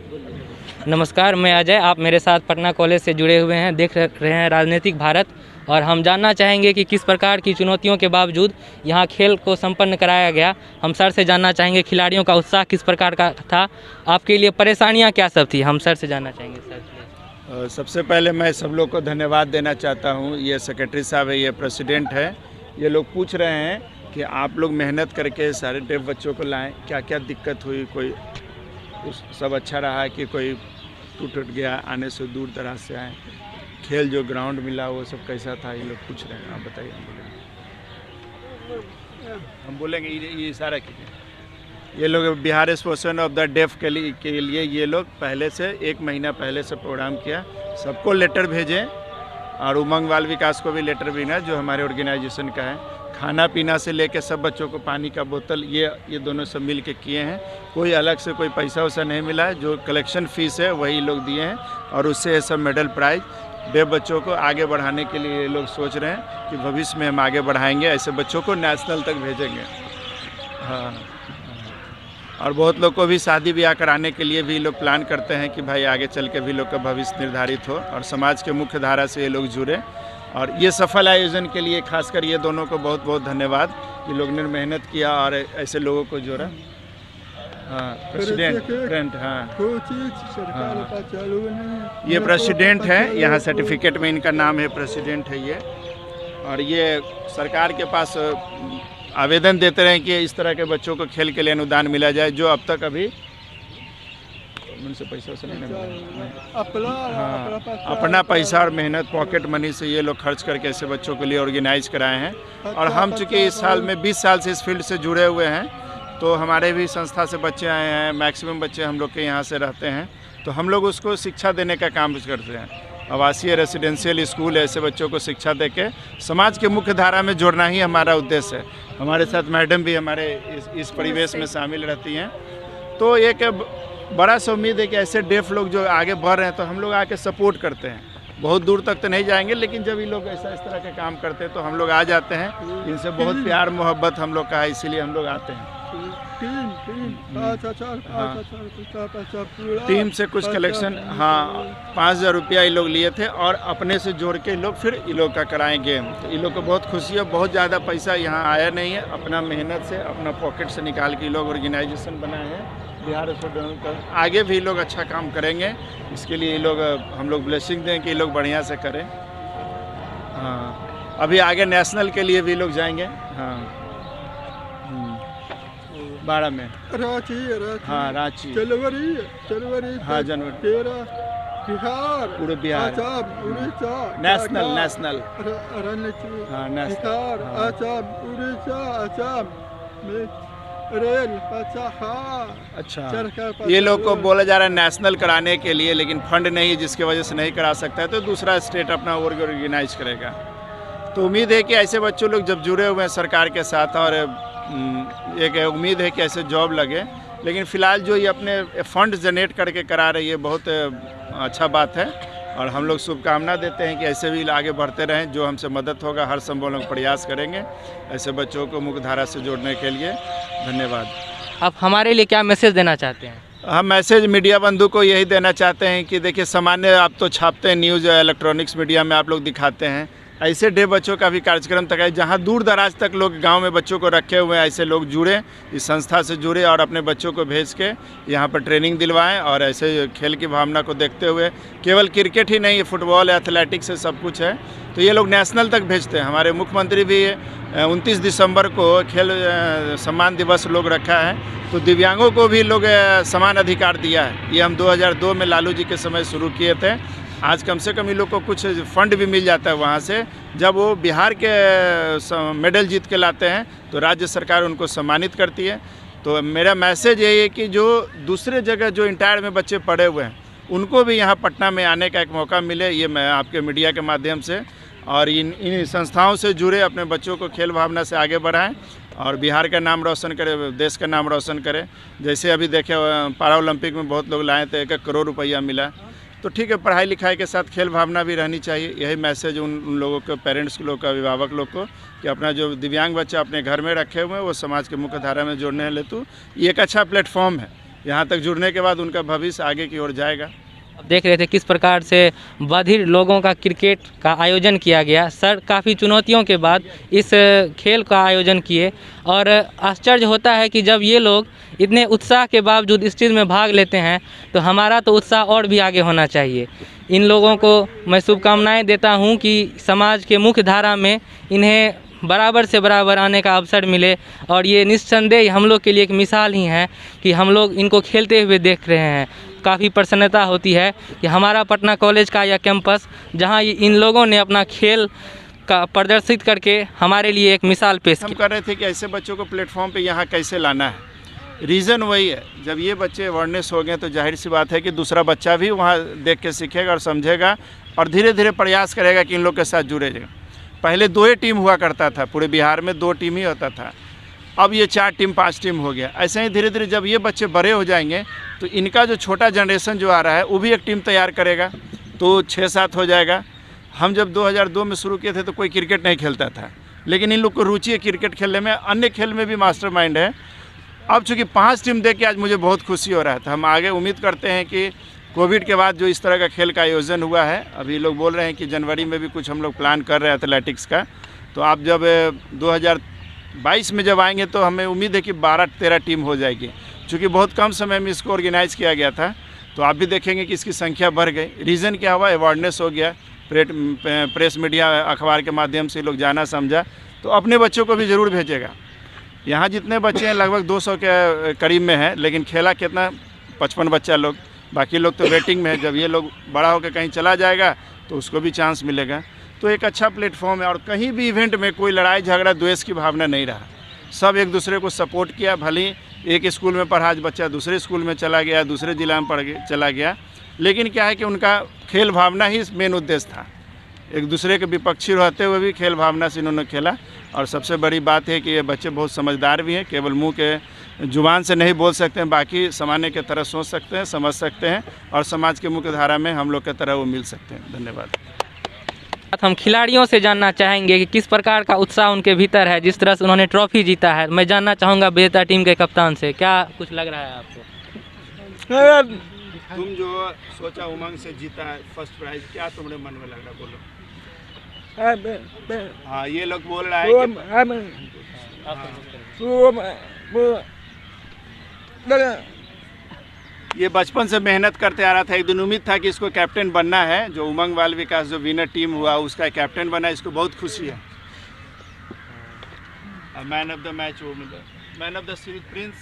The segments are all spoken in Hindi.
नमस्कार, मैं अजय। आप मेरे साथ पटना कॉलेज से जुड़े हुए हैं, देख रहे हैं राजनीतिक भारत। और हम जानना चाहेंगे कि किस प्रकार की चुनौतियों के बावजूद यहाँ खेल को संपन्न कराया गया। हम सर से जानना चाहेंगे खिलाड़ियों का उत्साह किस प्रकार का था, आपके लिए परेशानियाँ क्या सब थी, हम सर से जानना चाहेंगे। सर, सबसे पहले मैं सब लोग को धन्यवाद देना चाहता हूँ। ये सेक्रेटरी साहब है, ये प्रेसिडेंट है। ये लोग पूछ रहे हैं कि आप लोग मेहनत करके सारे डेफ बच्चों को लाएं, क्या क्या दिक्कत हुई, कोई सब अच्छा रहा कि कोई टूट गया, आने से दूर दराज से आए, खेल जो ग्राउंड मिला वो सब कैसा था, ये लोग पूछ रहे हैं। आप बताइए। हम बोलेंगे ये इशारा कीजिए। ये लोग Bihar association of the deaf के लिए ये लोग पहले से 1 महीना पहले से प्रोग्राम किया, सबको लेटर भेजें और उमंग बाल विकास को भी लेटर भेजना जो हमारे ऑर्गेनाइजेशन का है। खाना पीना से लेके सब बच्चों को पानी का बोतल ये दोनों सब मिल के किए हैं। कोई अलग से कोई पैसा वैसा नहीं मिला है, जो कलेक्शन फीस है वही लोग दिए हैं और उससे ये सब मेडल प्राइज डेफ बच्चों को आगे बढ़ाने के लिए ये लोग सोच रहे हैं कि भविष्य में हम आगे बढ़ाएंगे, ऐसे बच्चों को नेशनल तक भेजेंगे। हाँ, और बहुत लोग को भी शादी ब्याह कराने के लिए भी लोग प्लान करते हैं कि भाई आगे चल के भी लोग का भविष्य निर्धारित हो और समाज के मुख्य धारा से ये लोग जुड़े। और ये सफल आयोजन के लिए खासकर ये दोनों को बहुत बहुत धन्यवाद। ये लोग ने मेहनत किया और ऐसे लोगों को जोड़ा। हाँ, प्रेसिडेंट। हाँ, ये प्रेसिडेंट है, यहाँ सर्टिफिकेट में इनका नाम है, प्रेसिडेंट है ये। और ये सरकार के पास आवेदन देते रहे कि इस तरह के बच्चों को खेल के लिए अनुदान मिला जाए, जो अब तक अभी उनसे पैसा से नहीं मिला। अपना पैसा और मेहनत पॉकेट मनी से ये लोग खर्च करके ऐसे बच्चों के लिए ऑर्गेनाइज कराए हैं। और हम चूँकि इस साल में 20 साल से इस फील्ड से जुड़े हुए हैं, तो हमारे भी संस्था से बच्चे आए हैं, मैक्सिमम बच्चे हम लोग के यहाँ से रहते हैं, तो हम लोग उसको शिक्षा देने का काम करते हैं। आवासीय रेसिडेंशियल स्कूल ऐसे बच्चों को शिक्षा देके समाज के मुख्य धारा में जोड़ना ही हमारा उद्देश्य है। हमारे साथ मैडम भी हमारे इस परिवेश में शामिल रहती हैं। तो एक बड़ा सा उम्मीद है कि ऐसे डेफ लोग जो आगे बढ़ रहे हैं तो हम लोग आके सपोर्ट करते हैं। बहुत दूर तक तो नहीं जाएंगे, लेकिन जब ये लोग इस तरह के काम करते हैं तो हम लोग आ जाते हैं। इनसे बहुत प्यार मोहब्बत हम लोग का है, इसीलिए हम लोग आते हैं। टीम से कुछ कलेक्शन, हाँ, 5,000 रुपया ये लोग लिए थे और अपने से जोड़ के लोग फिर ये लोग का कराएं गेम। तो ये लोग को बहुत खुशी है। बहुत ज़्यादा पैसा यहाँ आया नहीं है, अपना मेहनत से अपना पॉकेट से निकाल के ये लोग ऑर्गेनाइजेशन बनाए हैं। बिहार एसोसिएशन आगे भी लोग अच्छा काम करेंगे, इसके लिए ये लोग हम लोग ब्लेसिंग दें कि ये लोग बढ़िया से करें। हाँ, अभी आगे नेशनल के लिए भी लोग जाएंगे। हाँ, 12 में रांची। हाँ, रांची, जनवरी। हाँ, जनवरी। बिहार, पूरे बिहार, उड़ीसा, नेशनल। हाँ, नेशनल। अच्छा, ये लोग को बोला जा रहा है नेशनल कराने के लिए, लेकिन फंड नहीं है जिसकी वजह से नहीं करा सकता है, तो दूसरा स्टेट अपना ऑर्गेनाइज करेगा। तो उम्मीद है कि ऐसे बच्चों लोग जब जुड़े हुए हैं सरकार के साथ, और एक उम्मीद है कि ऐसे जॉब लगे। लेकिन फ़िलहाल जो ये अपने फंड जनरेट करके करा रही है, बहुत अच्छा बात है। और हम लोग शुभकामना देते हैं कि ऐसे भी आगे बढ़ते रहें। जो हमसे मदद होगा हर संभव लोग प्रयास करेंगे ऐसे बच्चों को मुख्य धारा से जोड़ने के लिए। धन्यवाद। आप हमारे लिए क्या मैसेज देना चाहते हैं? हम मैसेज मीडिया बंधु को यही देना चाहते हैं कि देखिए, सामान्य आप तो छापते हैं, न्यूज़ इलेक्ट्रॉनिक्स मीडिया में आप लोग दिखाते हैं, ऐसे डेफ बच्चों का भी कार्यक्रम तक है जहाँ दूर दराज तक लोग गांव में बच्चों को रखे हुए हैं। ऐसे लोग जुड़े, इस संस्था से जुड़े और अपने बच्चों को भेज के यहाँ पर ट्रेनिंग दिलवाएं। और ऐसे खेल की भावना को देखते हुए, केवल क्रिकेट ही नहीं, फुटबॉल, एथलेटिक्स से सब कुछ है, तो ये लोग नेशनल तक भेजते हैं। हमारे मुख्यमंत्री भी 29 दिसंबर को खेल सम्मान दिवस लोग रखा है, तो दिव्यांगों को भी लोग समान अधिकार दिया है। ये हम 2002 में लालू जी के समय शुरू किए थे। आज कम से कम इन लोग को कुछ फंड भी मिल जाता है वहाँ से। जब वो बिहार के मेडल जीत के लाते हैं तो राज्य सरकार उनको सम्मानित करती है। तो मेरा मैसेज यही है कि जो दूसरे जगह जो इंटायर में बच्चे पढ़े हुए हैं, उनको भी यहाँ पटना में आने का एक मौका मिले। ये मैं आपके मीडिया के माध्यम से और इन संस्थाओं से जुड़े अपने बच्चों को खेल भावना से आगे बढ़ाएं और बिहार का नाम रोशन करें, देश का नाम रोशन करें। जैसे अभी देखे पारा ओलंपिक में बहुत लोग लाए थे, 1 करोड़ रुपया मिला। तो ठीक है, पढ़ाई लिखाई के साथ खेल भावना भी रहनी चाहिए। यही मैसेज उन लोगों के पेरेंट्स लोग का, अभिभावक लोग को, कि अपना जो दिव्यांग बच्चा अपने घर में रखे हुए हैं वो समाज के मुख्य धारा में जोड़ने हेतु ये एक अच्छा प्लेटफॉर्म है। यहाँ तक जुड़ने के बाद उनका भविष्य आगे की ओर जाएगा। अब देख रहे थे किस प्रकार से बधिर लोगों का क्रिकेट का आयोजन किया गया। सर काफ़ी चुनौतियों के बाद इस खेल का आयोजन किए और आश्चर्य होता है कि जब ये लोग इतने उत्साह के बावजूद इस चीज़ में भाग लेते हैं तो हमारा तो उत्साह और भी आगे होना चाहिए। इन लोगों को मैं शुभकामनाएं देता हूं कि समाज के मुख्य धारा में इन्हें बराबर से बराबर आने का अवसर मिले और ये निस्संदेह हम लोग के लिए एक मिसाल ही है कि हम लोग इनको खेलते हुए देख रहे हैं। काफ़ी प्रसन्नता होती है कि हमारा पटना कॉलेज का यह कैंपस जहां इन लोगों ने अपना खेल का प्रदर्शित करके हमारे लिए एक मिसाल पेश हम की। कर रहे थे कि ऐसे बच्चों को प्लेटफॉर्म पे यहाँ कैसे लाना है। रीज़न वही है, जब ये बच्चे अवेयरनेस हो गए तो जाहिर सी बात है कि दूसरा बच्चा भी वहाँ देख के सीखेगा और समझेगा और धीरे धीरे प्रयास करेगा कि इन लोग के साथ जुड़ेगा। पहले 2 ही टीम हुआ करता था, पूरे बिहार में 2 टीम ही होता था, अब ये 4 टीम 5 टीम हो गया। ऐसे ही धीरे धीरे जब ये बच्चे बड़े हो जाएंगे तो इनका जो छोटा जनरेशन जो आ रहा है वो भी एक टीम तैयार करेगा तो 6-7 हो जाएगा। हम जब 2002 में शुरू किए थे तो कोई क्रिकेट नहीं खेलता था, लेकिन इन लोग को रुचि है क्रिकेट खेलने में, अन्य खेल में भी मास्टरमाइंड है। अब चूँकि 5 टीम देख के आज मुझे बहुत खुशी हो रहा है। तो हम आगे उम्मीद करते हैं कि कोविड के बाद जो इस तरह का खेल का आयोजन हुआ है, अभी लोग बोल रहे हैं कि जनवरी में भी कुछ हम लोग प्लान कर रहे हैं एथलेटिक्स का, तो आप जब 2022 में जब आएंगे तो हमें उम्मीद है कि 12-13 टीम हो जाएगी। चूँकि बहुत कम समय में इसको ऑर्गेनाइज़ किया गया था, तो आप भी देखेंगे कि इसकी संख्या बढ़ गई। रीज़न क्या हुआ? अवेयरनेस हो गया, प्रेस मीडिया अखबार के माध्यम से लोग जाना समझा, तो अपने बच्चों को भी ज़रूर भेजेगा। यहाँ जितने बच्चे हैं लगभग 200 के करीब में है, लेकिन खेला कितना 55 बच्चा लोग, बाकी लोग तो वेटिंग में है। जब ये लोग बड़ा होकर कहीं चला जाएगा तो उसको भी चांस मिलेगा। तो एक अच्छा प्लेटफॉर्म है और कहीं भी इवेंट में कोई लड़ाई झगड़ा द्वेष की भावना नहीं रहा, सब एक दूसरे को सपोर्ट किया। भले एक स्कूल में पढ़ा आज बच्चा दूसरे स्कूल में चला गया, दूसरे ज़िला में चला गया, लेकिन क्या है कि उनका खेल भावना ही मेन उद्देश्य था। एक दूसरे के विपक्षी रहते हुए भी खेल भावना से इन्होंने खेला। और सबसे बड़ी बात है कि ये बच्चे बहुत समझदार भी हैं, केवल मुंह के जुबान से नहीं बोल सकते हैं, बाकी सामान्य की तरह सोच सकते हैं, समझ सकते हैं और समाज के मुख्य धारा में हम लोग की तरह वो मिल सकते हैं। धन्यवाद। हम खिलाड़ियों से जानना चाहेंगे कि किस प्रकार का उत्साह उनके भीतर है, जिस तरह से उन्होंने ट्रॉफी जीता है। मैं जानना चाहूँगा विजेता टीम के कप्तान से, क्या कुछ लग रहा है आपको? तुम जो सोचा उमंग से जीता है फर्स्ट प्राइज, क्या तुम्हारे मन में लग रहा है? बोलो। हाँ, ये लोग बोल रहा है कि ये बचपन से मेहनत करते आ रहा था। एक दिन उम्मीद था कि इसको कैप्टन बनना है। जो उमंग बाल विकास जो विनर टीम हुआ उसका कैप्टन बना, इसको बहुत खुशी है। मैन ऑफ द मैच वो मिला, man of the series Prince,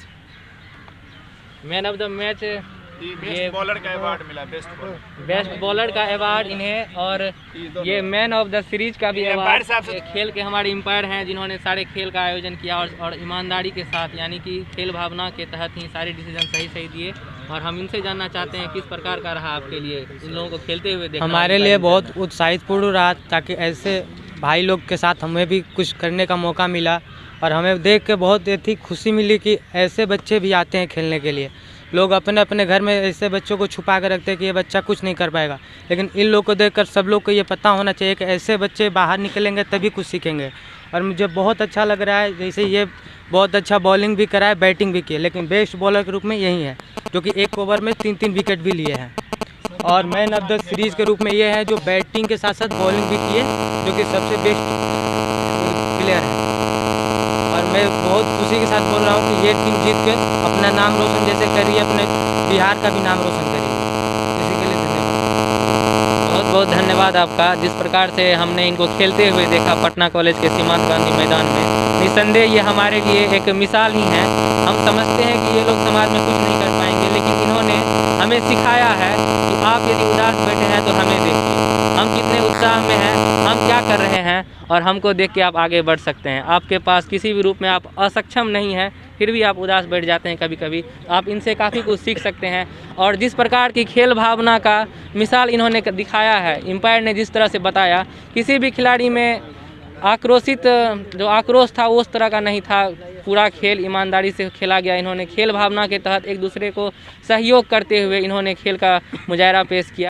man of the match best bowler का अवार्ड मिला, बेस्ट बॉलर का अवार्ड इन्हें, और ये मैन ऑफ द सीरीज का भी अवार्ड खेल के हमारे एम्पायर हैं जिन्होंने सारे खेल का आयोजन किया और ईमानदारी के साथ, यानी कि खेल भावना के तहत ही सारे डिसीजन सही दिए। और हम इनसे जानना चाहते हैं किस प्रकार का रहा आपके लिए इन लोगों को खेलते हुए देखना? हमारे लिए बहुत उत्साहितपूर्ण रहा, ताकि ऐसे भाई लोग के साथ हमें भी कुछ करने का मौका मिला और हमें देख के बहुत ही खुशी मिली कि ऐसे बच्चे भी आते हैं खेलने के लिए। लोग अपने अपने घर में ऐसे बच्चों को छुपा कर रखते हैं कि ये बच्चा कुछ नहीं कर पाएगा, लेकिन इन लोग को देखकर सब लोग को ये पता होना चाहिए कि ऐसे बच्चे बाहर निकलेंगे तभी कुछ सीखेंगे। और मुझे बहुत अच्छा लग रहा है, जैसे ये बहुत अच्छा बॉलिंग भी करा है, बैटिंग भी की है, लेकिन बेस्ट बॉलर के रूप में यही है जो कि 1 ओवर में 3-3 विकेट भी लिए हैं। और मैन ऑफ द सीरीज़ के रूप में ये है जो बैटिंग के साथ साथ बॉलिंग भी की है, जो कि सबसे बेस्ट प्लेयर है। और मैं बहुत खुशी के साथ बोल रहा हूँ कि ये टीम जीत के अपना नाम रोशन जैसे करिए, अपने बिहार का भी नाम रोशन करिए। इसी के लिए धन्यवाद। बहुत बहुत धन्यवाद आपका। जिस प्रकार से हमने इनको खेलते हुए देखा पटना कॉलेज के सीमांत गांधी मैदान में, निस्संदेह ये हमारे लिए एक मिसाल ही है। हम समझते हैं कि ये लोग समाज में कुछ नहीं कर पाएंगे, लेकिन इन्होंने हमें सिखाया है कि आप यदि उदास बैठे हैं तो हमें देखिए, हम कितने उत्साह में हैं, हम क्या कर रहे हैं, और हमको देख के आप आगे बढ़ सकते हैं। आपके पास किसी भी रूप में आप असक्षम नहीं हैं, फिर भी आप उदास बैठ जाते हैं कभी कभी, आप इनसे काफ़ी कुछ सीख सकते हैं। और जिस प्रकार की खेल भावना का मिसाल इन्होंने दिखाया है, एम्पायर ने जिस तरह से बताया, किसी भी खिलाड़ी में जो आक्रोश था वो उस तरह का नहीं था। पूरा खेल ईमानदारी से खेला गया। इन्होंने खेल भावना के तहत एक दूसरे को सहयोग करते हुए इन्होंने खेल का मुजाहरा पेश किया।